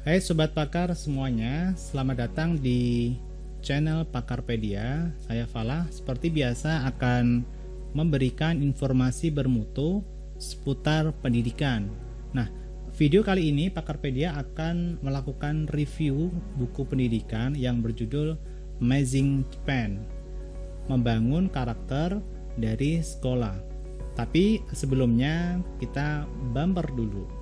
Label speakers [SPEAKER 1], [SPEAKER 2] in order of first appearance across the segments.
[SPEAKER 1] Hai Sobat Pakar semuanya, selamat datang di channel Pakarpedia. Saya Falah, seperti biasa akan memberikan informasi bermutu seputar pendidikan. Nah, video kali ini Pakarpedia akan melakukan review buku pendidikan yang berjudul Amazing Japan, membangun karakter dari sekolah. Tapi sebelumnya kita bumper dulu.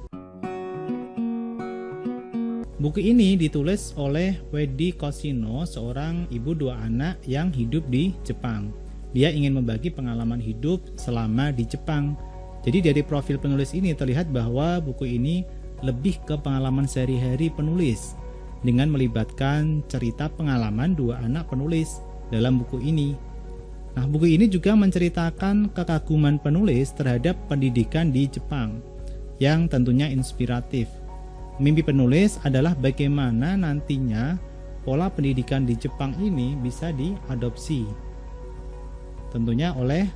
[SPEAKER 1] Buku ini ditulis oleh Wedi Koshino, seorang ibu dua anak yang hidup di Jepang. Dia ingin membagi pengalaman hidup selama di Jepang. Jadi dari profil penulis ini terlihat bahwa buku ini lebih ke pengalaman sehari-hari penulis dengan melibatkan cerita pengalaman dua anak penulis dalam buku ini. Nah, buku ini juga menceritakan kekaguman penulis terhadap pendidikan di Jepang yang tentunya inspiratif. Mimpi penulis adalah bagaimana nantinya pola pendidikan di Jepang ini bisa diadopsi. Tentunya oleh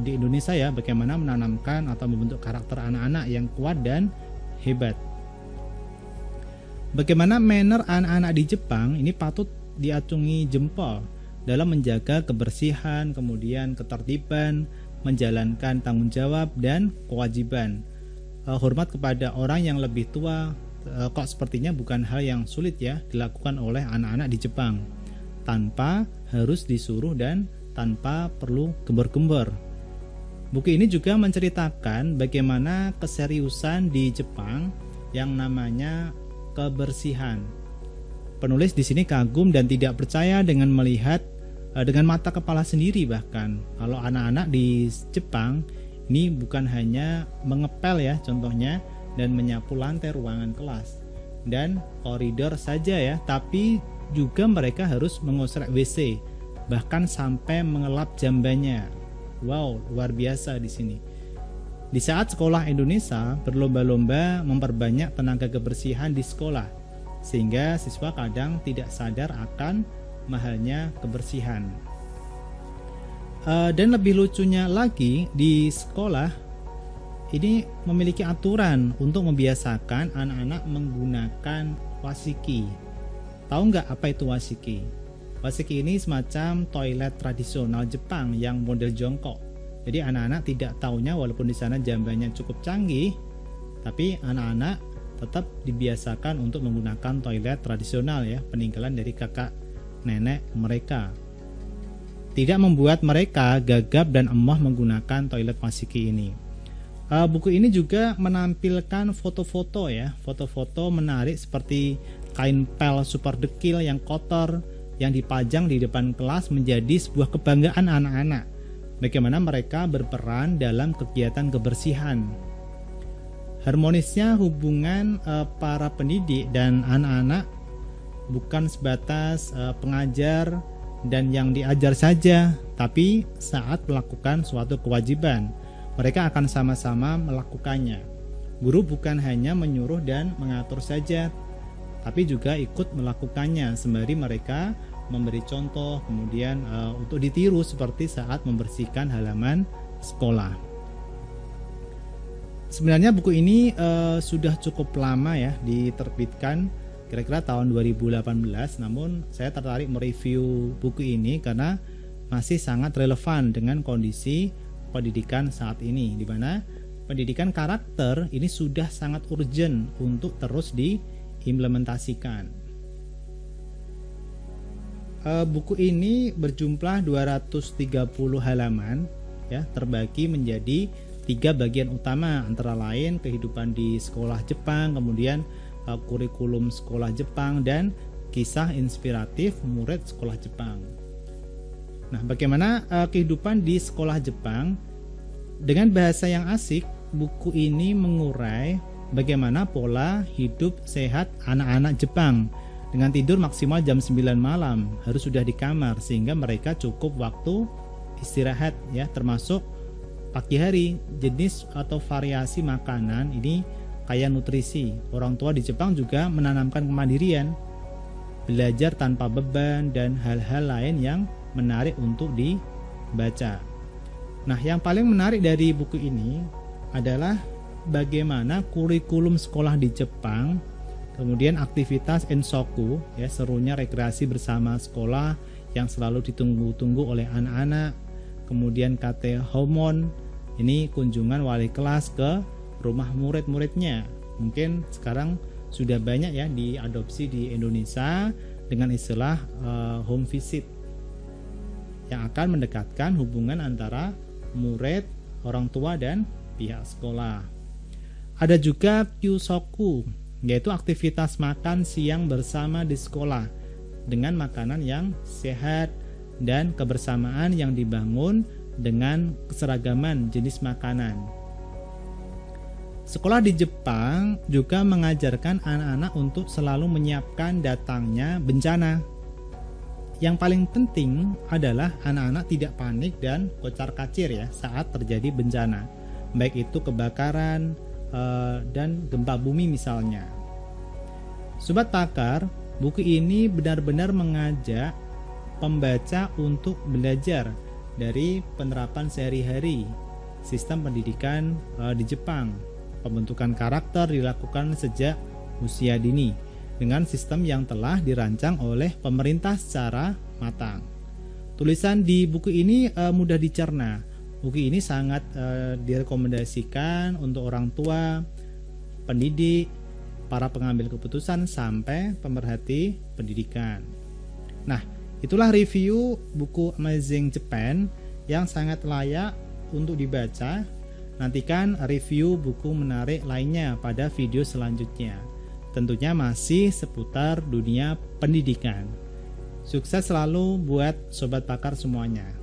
[SPEAKER 1] di Indonesia ya, bagaimana menanamkan atau membentuk karakter anak-anak yang kuat dan hebat. Bagaimana manner anak-anak di Jepang ini patut diacungi jempol dalam menjaga kebersihan, kemudian ketertiban, menjalankan tanggung jawab dan kewajiban. Hormat kepada orang yang lebih tua kok sepertinya bukan hal yang sulit ya dilakukan oleh anak-anak di Jepang tanpa harus disuruh dan tanpa perlu gembor-gembor. Buku ini juga menceritakan bagaimana keseriusan di Jepang yang namanya kebersihan. Penulis di sini kagum dan tidak percaya dengan melihat dengan mata kepala sendiri, bahkan kalau anak-anak di Jepang ini bukan hanya mengepel ya contohnya dan menyapu lantai ruangan kelas dan koridor saja ya, tapi juga mereka harus mengosrek WC, bahkan sampai mengelap jambannya. Wow, luar biasa di sini. Di saat sekolah Indonesia berlomba-lomba memperbanyak tenaga kebersihan di sekolah, sehingga siswa kadang tidak sadar akan mahalnya kebersihan. Dan lebih lucunya lagi, di sekolah ini memiliki aturan untuk membiasakan anak-anak menggunakan wasiki. Tahu nggak apa itu wasiki? Wasiki ini semacam toilet tradisional Jepang yang model jongkok. Jadi anak-anak tidak taunya walaupun di sana jambannya cukup canggih, tapi anak-anak tetap dibiasakan untuk menggunakan toilet tradisional ya, peninggalan dari kakak nenek mereka. Tidak membuat mereka gagap dan emoh menggunakan toilet wasiki ini. Buku ini juga menampilkan foto-foto ya, foto-foto menarik seperti kain pel super dekil yang kotor yang dipajang di depan kelas menjadi sebuah kebanggaan anak-anak. Bagaimana mereka berperan dalam kegiatan kebersihan. Harmonisnya hubungan para pendidik dan anak-anak bukan sebatas pengajar dan yang diajar saja, tapi saat melakukan suatu kewajiban mereka akan sama-sama melakukannya. Guru bukan hanya menyuruh dan mengatur saja, tapi juga ikut melakukannya sembari mereka memberi contoh, kemudian untuk ditiru seperti saat membersihkan halaman sekolah. Sebenarnya buku ini sudah cukup lama ya diterbitkan, kira-kira tahun 2018, namun saya tertarik mereview buku ini karena masih sangat relevan dengan kondisi pendidikan saat ini, di mana pendidikan karakter ini sudah sangat urgent untuk terus diimplementasikan. Buku ini berjumlah 230 halaman ya, terbagi menjadi 3 bagian utama, antara lain kehidupan di sekolah Jepang, kemudian kurikulum sekolah Jepang, dan kisah inspiratif murid sekolah Jepang. Nah, bagaimana kehidupan di sekolah Jepang? Dengan bahasa yang asik, buku ini mengurai bagaimana pola hidup sehat anak-anak Jepang. Dengan tidur maksimal jam 9 malam, harus sudah di kamar sehingga mereka cukup waktu istirahat ya, termasuk pagi hari. Jenis atau variasi makanan ini kaya nutrisi. Orang tua di Jepang juga menanamkan kemandirian, belajar tanpa beban, dan hal-hal lain yang menarik untuk dibaca. Nah, yang paling menarik dari buku ini adalah bagaimana kurikulum sekolah di Jepang Kemudian aktivitas Ensoku, ya, serunya rekreasi bersama sekolah yang selalu ditunggu-tunggu oleh anak-anak. Kemudian kate homon, ini kunjungan wali kelas ke rumah murid-muridnya. Mungkin sekarang sudah banyak ya diadopsi di Indonesia dengan istilah home visit, yang akan mendekatkan hubungan antara murid, orang tua, dan pihak sekolah. Ada juga kyusoku, yaitu aktivitas makan siang bersama di sekolah dengan makanan yang sehat dan kebersamaan yang dibangun dengan keseragaman jenis makanan. Sekolah di Jepang juga mengajarkan anak-anak untuk selalu menyiapkan datangnya bencana. Yang paling penting adalah anak-anak tidak panik dan kocar-kacir ya saat terjadi bencana, baik itu kebakaran dan gempa bumi misalnya. Sobat Pakar, buku ini benar-benar mengajak pembaca untuk belajar dari penerapan sehari-hari sistem pendidikan di Jepang. Pembentukan karakter dilakukan sejak usia dini dengan sistem yang telah dirancang oleh pemerintah secara matang. Tulisan di buku ini mudah dicerna. Buku ini sangat direkomendasikan untuk orang tua, pendidik, para pengambil keputusan, sampai pemerhati pendidikan. Nah, itulah review buku Amazing Japan yang sangat layak untuk dibaca. Nantikan review buku menarik lainnya pada video selanjutnya. Tentunya masih seputar dunia pendidikan. Sukses selalu buat Sobat Pakar semuanya.